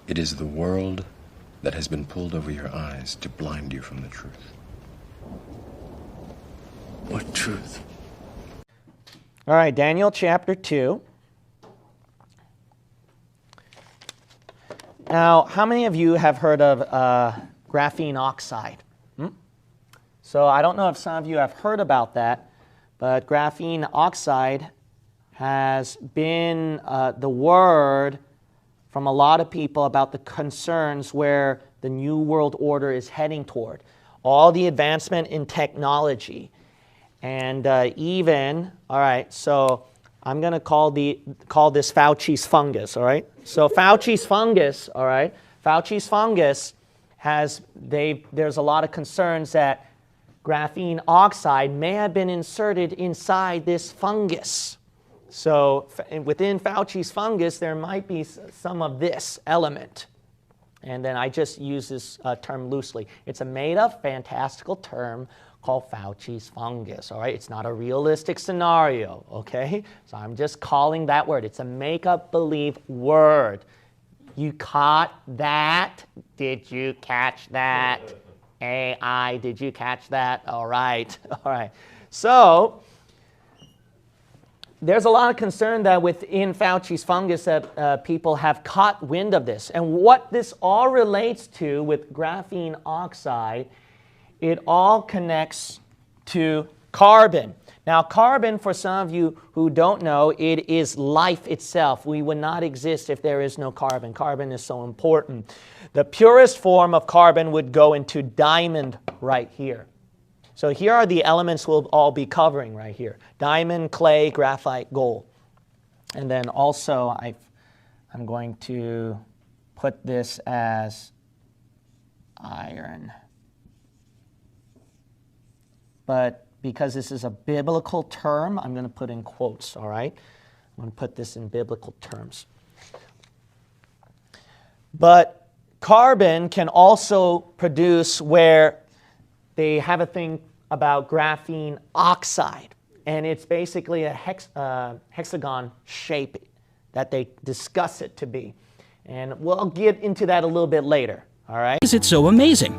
It is the world that has been pulled over your eyes to blind you from the truth. What truth? All right, Daniel chapter 2. Now, how many of you have heard of graphene oxide? So I don't know if some of you have heard about that, but graphene oxide has been the word from a lot of people about the concerns where the New World Order is heading toward. All the advancement in technology. And even, all right, so I'm going to call this Fauci's fungus, all right? So Fauci's fungus, all right, Fauci's fungus there's a lot of concerns that graphene oxide may have been inserted inside this fungus. So within Fauci's fungus, there might be some of this element. And then I just use this term loosely. It's a made-up, fantastical term called Fauci's fungus, all right? It's not a realistic scenario, okay? So I'm just calling that word. It's a make-up-believe word. You caught that? Did you catch that? AI, did you catch that? All right, all right. So there's a lot of concern that within Fauci's fungus that people have caught wind of this. And what this all relates to with graphene oxide, it all connects to carbon. Now, carbon, for some of you who don't know, it is life itself. We would not exist if there is no carbon. Carbon is so important. The purest form of carbon would go into diamond right here. So here are the elements we'll all be covering right here. Diamond, clay, graphite, gold. And then also I'm going to put this as iron. But because this is a biblical term, I'm going to put in quotes, all right? I'm going to put this in biblical terms. But carbon can also produce where they have a thing about graphene oxide. And it's basically a hexagon shape that they discuss it to be. And we'll get into that a little bit later, all right? Is it so amazing?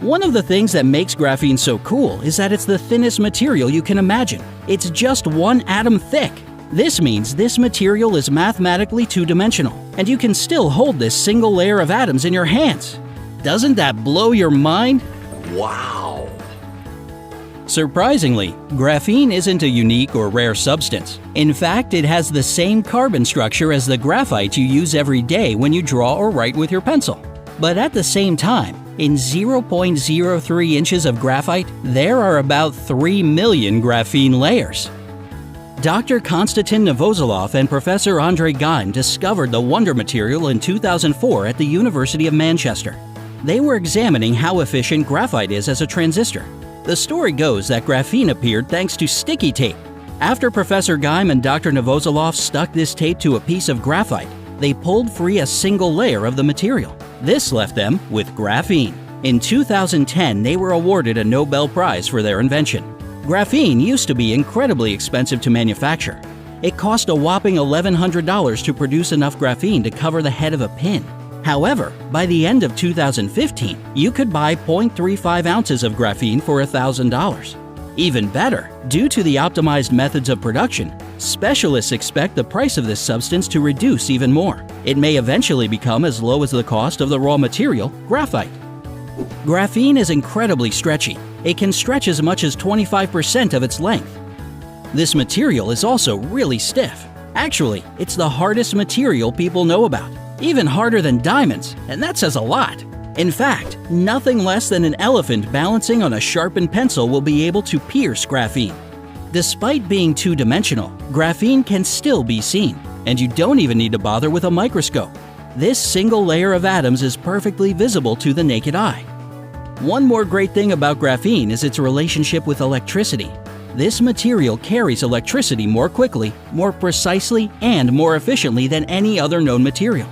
One of the things that makes graphene so cool is that it's the thinnest material you can imagine. It's just 1 atom thick. This means this material is mathematically two-dimensional, and you can still hold this single layer of atoms in your hands. Doesn't that blow your mind? Wow! Surprisingly, graphene isn't a unique or rare substance. In fact, it has the same carbon structure as the graphite you use every day when you draw or write with your pencil. But at the same time, in 0.03 inches of graphite, there are about 3 million graphene layers. Dr. Konstantin Novozolov and Professor Andrei Geim discovered the wonder material in 2004 at the University of Manchester. They were examining how efficient graphite is as a transistor. The story goes that graphene appeared thanks to sticky tape. After Professor Geim and Dr. Novozolov stuck this tape to a piece of graphite, they pulled free a single layer of the material. This left them with graphene. In 2010, they were awarded a Nobel Prize for their invention. Graphene used to be incredibly expensive to manufacture. It cost a whopping $1,100 to produce enough graphene to cover the head of a pin. However, by the end of 2015, you could buy 0.35 ounces of graphene for $1,000. Even better, due to the optimized methods of production, specialists expect the price of this substance to reduce even more. It may eventually become as low as the cost of the raw material, graphite. Graphene is incredibly stretchy. It can stretch as much as 25% of its length. This material is also really stiff. Actually, it's the hardest material people know about, even harder than diamonds, and that says a lot. In fact, nothing less than an elephant balancing on a sharpened pencil will be able to pierce graphene. Despite being two-dimensional, graphene can still be seen, and you don't even need to bother with a microscope. This single layer of atoms is perfectly visible to the naked eye. One more great thing about graphene is its relationship with electricity. This material carries electricity more quickly, more precisely, and more efficiently than any other known material.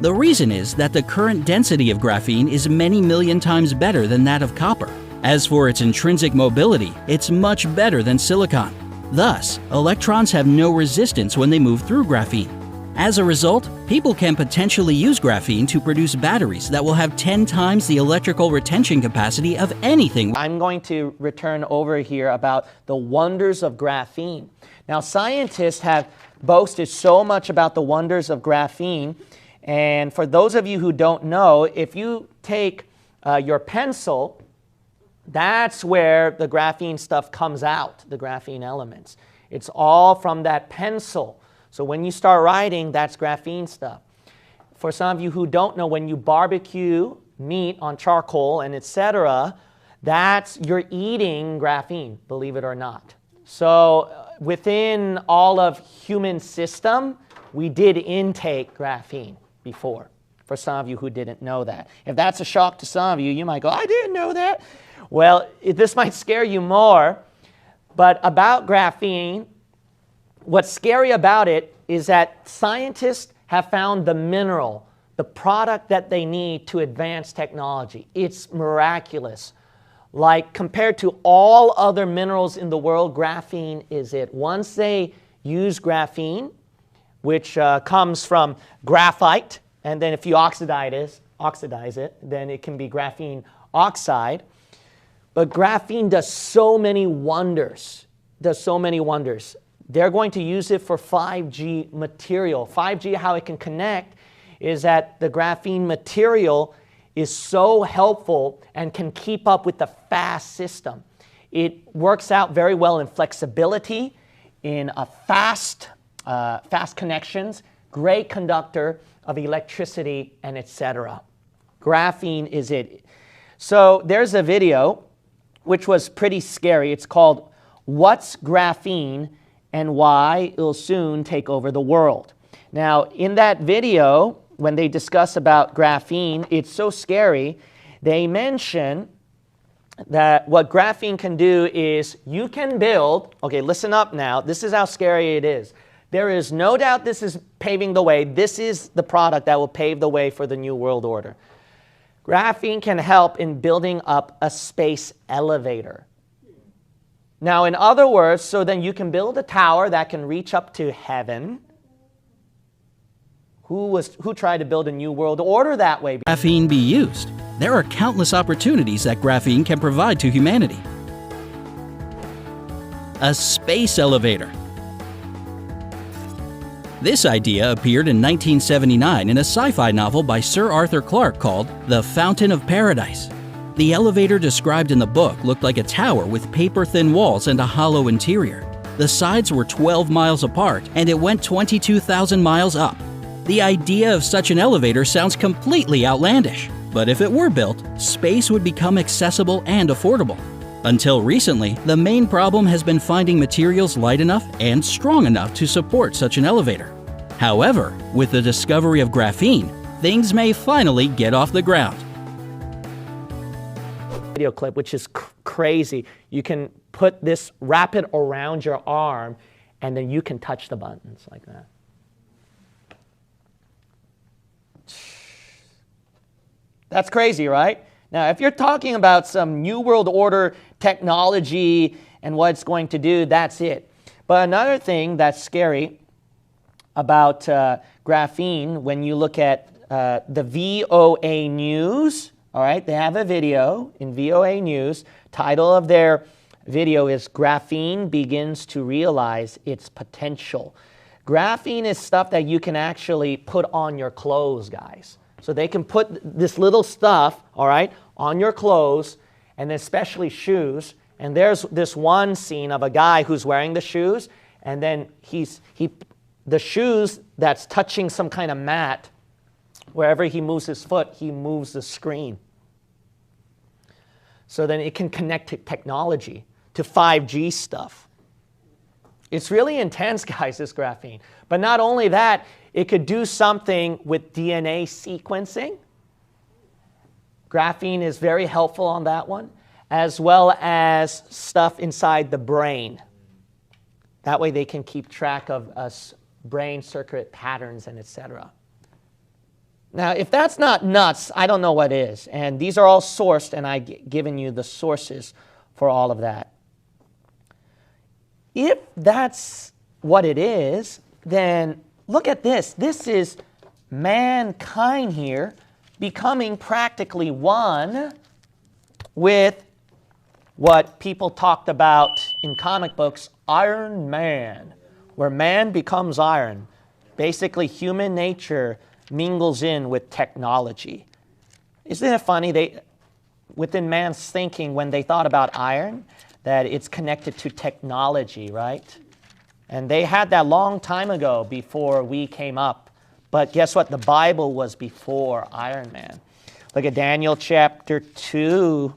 The reason is that the current density of graphene is many million times better than that of copper. As for its intrinsic mobility, it's much better than silicon. Thus, electrons have no resistance when they move through graphene. As a result, people can potentially use graphene to produce batteries that will have 10 times the electrical retention capacity of anything. I'm going to return over here about the wonders of graphene. Now, scientists have boasted so much about the wonders of graphene, and for those of you who don't know, if you take your pencil, that's where the graphene stuff comes out, the graphene elements. It's all from that pencil. So when you start writing, that's graphene stuff. For some of you who don't know, when you barbecue meat on charcoal and etc., you're eating graphene, believe it or not. So within all of human system, we did intake graphene before. For some of you who didn't know that. If that's a shock to some of you, you might go, I didn't know that. Well, this might scare you more, but about graphene, what's scary about it is that scientists have found the mineral, the product that they need to advance technology. It's miraculous. Like compared to all other minerals in the world, graphene is it. Once they use graphene, which comes from graphite, and then if you oxidize it, then it can be graphene oxide. But graphene does so many wonders, They're going to use it for 5G material. 5G, how it can connect is that the graphene material is so helpful and can keep up with the fast system. It works out very well in flexibility, in a fast connections, great conductor of electricity, and etc. Graphene is it. So there's a video which was pretty scary. It's called What's Graphene and Why It'll Soon Take Over the World. Now, in that video, when they discuss about graphene, it's so scary. They mention that what graphene can do is you can build, okay, listen up now, this is how scary it is. There is no doubt this is paving the way. This is the product that will pave the way for the New World Order. Graphene can help in building up a space elevator. Now, in other words, so then you can build a tower that can reach up to heaven. Who tried to build a new world order that way? Graphene be used. There are countless opportunities that graphene can provide to humanity. A space elevator. This idea appeared in 1979 in a sci-fi novel by Sir Arthur Clarke called The Fountain of Paradise. The elevator described in the book looked like a tower with paper-thin walls and a hollow interior. The sides were 12 miles apart, and it went 22,000 miles up. The idea of such an elevator sounds completely outlandish, but if it were built, space would become accessible and affordable. Until recently, the main problem has been finding materials light enough and strong enough to support such an elevator. However, with the discovery of graphene, things may finally get off the ground. Video clip, which is crazy. You can wrap it around your arm, and then you can touch the buttons like that. That's crazy, right? Now, if you're talking about some New World Order technology and what it's going to do, that's it. But another thing that's scary about graphene, when you look at the VOA News, all right, they have a video in VOA News. Title of their video is Graphene Begins to Realize Its Potential. Graphene is stuff that you can actually put on your clothes, guys. So they can put this little stuff, all right, on your clothes, and especially shoes. And there's this one scene of a guy who's wearing the shoes, and then the shoes that's touching some kind of mat, wherever he moves his foot, he moves the screen. So then it can connect to technology, to 5G stuff. It's really intense, guys, this graphene. But not only that, it could do something with DNA sequencing. Graphene is very helpful on that one, as well as stuff inside the brain. That way they can keep track of brain circuit patterns and etc. Now, if that's not nuts, I don't know what is. And these are all sourced, and I've given you the sources for all of that. If that's what it is, then look at this. This is mankind here becoming practically one with what people talked about in comic books, Iron Man, where man becomes iron. Basically, human nature mingles in with technology. Isn't it funny, within man's thinking, when they thought about iron, that it's connected to technology, right? And they had that long time ago before we came up. But guess what? The Bible was before Iron Man. Look at Daniel chapter 2,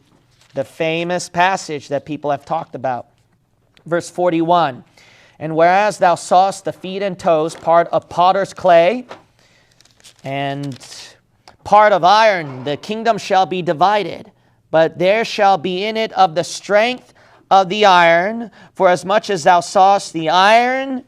the famous passage that people have talked about. Verse 41. And whereas thou sawest the feet and toes, part of potter's clay and part of iron, the kingdom shall be divided. But there shall be in it of the strength of the iron, for as much as thou sawest the iron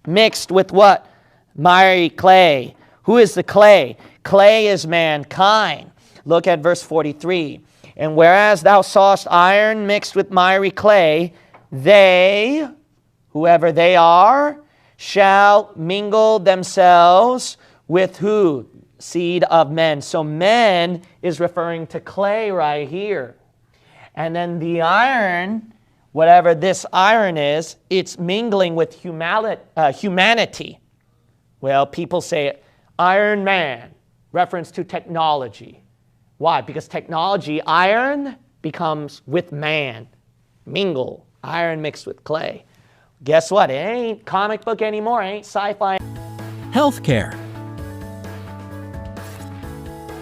mixed with what? Miry clay. Who is the clay? Clay is mankind. Look at verse 43. And whereas thou sawest iron mixed with miry clay, they, whoever they are, shall mingle themselves with who? Seed of men. So men is referring to clay right here. And then the iron, whatever this iron is, it's mingling with humanity. Well, people say Iron Man, reference to technology. Why? Because technology, iron becomes with man. Mingle, iron mixed with clay. Guess what? It ain't comic book anymore. It ain't sci-fi. Healthcare.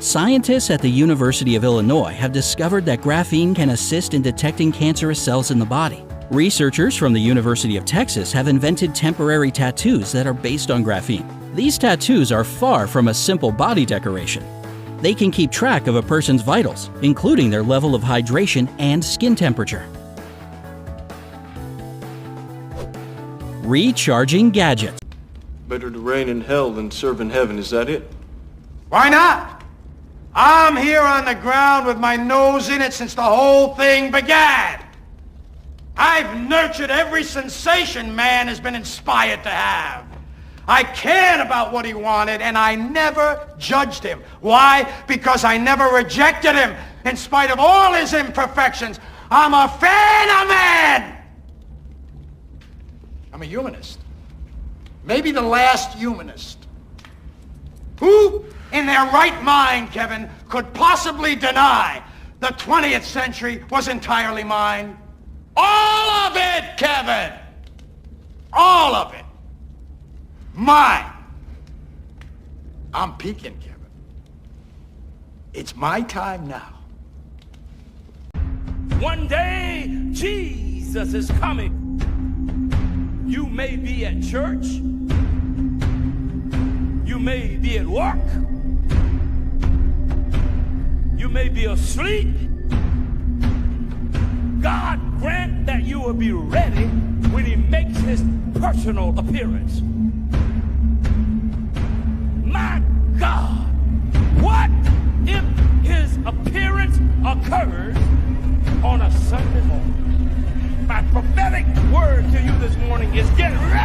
Scientists at the University of Illinois have discovered that graphene can assist in detecting cancerous cells in the body. Researchers from the University of Texas have invented temporary tattoos that are based on graphene. These tattoos are far from a simple body decoration. They can keep track of a person's vitals, including their level of hydration and skin temperature. Recharging gadgets. Better to reign in hell than serve in heaven, is that it? Why not? I'm here on the ground with my nose in it since the whole thing began. I've nurtured every sensation man has been inspired to have. I cared about what he wanted, and I never judged him. Why? Because I never rejected him. In spite of all his imperfections, I'm a fan of man. I'm a humanist. Maybe the last humanist. Who in their right mind, Kevin, could possibly deny the 20th century was entirely mine? All of it, Kevin! All of it. Mine. I'm peaking, Kevin. It's my time now. One day, Jesus is coming. You may be at church. You may be at work. You may be asleep. God grant that you will be ready when he makes his personal appearance. My God, what if his appearance occurs on a Sunday morning? My prophetic word to you this morning is get ready.